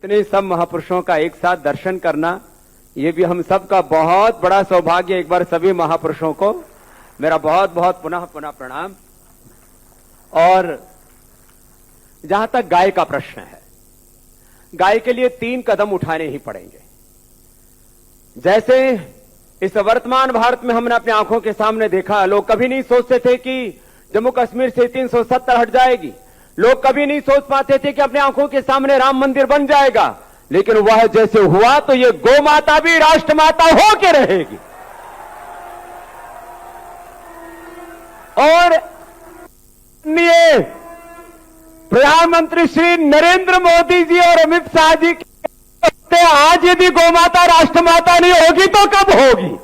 इतने सब महापुरुषों का एक साथ दर्शन करना, ये भी हम सबका बहुत बड़ा सौभाग्य। एक बार सभी महापुरुषों को मेरा बहुत बहुत पुनः पुनः प्रणाम। और जहां तक गाय का प्रश्न है, गाय के लिए 3 कदम उठाने ही पड़ेंगे। जैसे इस वर्तमान भारत में हमने अपनी आंखों के सामने देखा, लोग कभी नहीं सोचते थे कि जम्मू कश्मीर से 370 हट जाएगी। लोग कभी नहीं सोच पाते थे कि अपनी आंखों के सामने राम मंदिर बन जाएगा, लेकिन वह जैसे हुआ तो ये गौ माता भी राष्ट्र माता होके रहेगी। और प्रधानमंत्री श्री नरेंद्र मोदी जी और अमित शाह जी के आज यदि गौ माता राष्ट्र माता नहीं होगी तो कब होगी?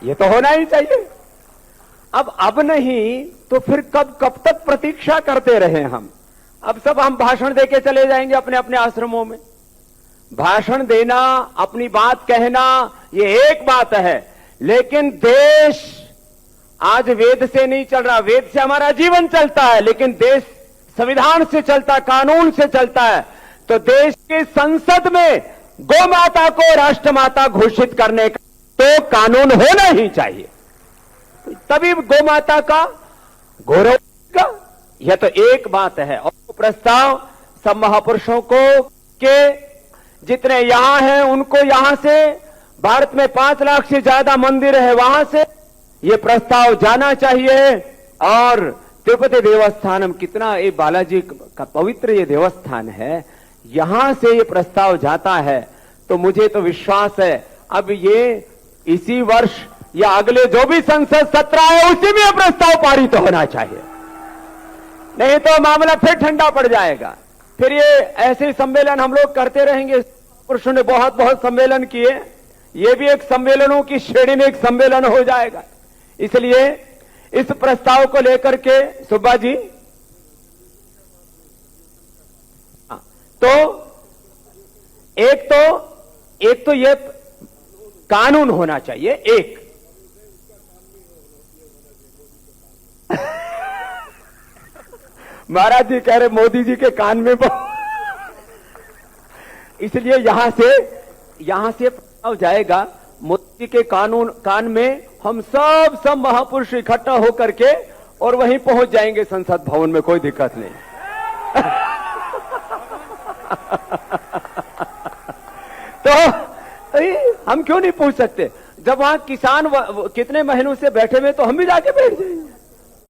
ये तो होना ही चाहिए। अब नहीं तो फिर कब तक प्रतीक्षा करते रहे हम? अब सब हम भाषण देके चले जाएंगे अपने अपने आश्रमों में। भाषण देना, अपनी बात कहना, ये एक बात है, लेकिन देश आज वेद से नहीं चल रहा। वेद से हमारा जीवन चलता है, लेकिन देश संविधान से चलता है, कानून से चलता है। तो देश की संसद में गौ माता को राष्ट्र माता घोषित करने का तो कानून होना ही चाहिए, तभी गौ माता का गौरव का। यह तो एक बात है। और प्रस्ताव सब महापुरुषों को के जितने यहां हैं उनको, यहां से भारत में 5 लाख से ज्यादा मंदिर है, वहां से ये प्रस्ताव जाना चाहिए। और तिरुपति देवस्थानम, कितना ये बालाजी का पवित्र ये देवस्थान है, यहां से ये प्रस्ताव जाता है तो मुझे तो विश्वास है अब ये इसी वर्ष या अगले जो भी संसद सत्र है उसी में प्रस्ताव पारित होना चाहिए, नहीं तो मामला फिर ठंडा पड़ जाएगा। फिर ये ऐसे सम्मेलन हम लोग करते रहेंगे। पुरुषों ने बहुत बहुत सम्मेलन किए, ये भी एक सम्मेलनों की श्रेणी में एक सम्मेलन हो जाएगा। इसलिए इस प्रस्ताव को लेकर के सुब्बा जी, एक तो ये कानून होना चाहिए। एक महाराज जी कह रहे मोदी जी के कान में इसलिए यहां से प्रस्ताव जाएगा मोदी जी के कान में। हम सब महापुरुष इकट्ठा होकर के और वहीं पहुंच जाएंगे संसद भवन में, कोई दिक्कत नहीं। तो हम क्यों नहीं पूछ सकते? जब वहां किसान कितने महीनों से बैठे हुए, तो हम भी जाके बैठ जाएंगे।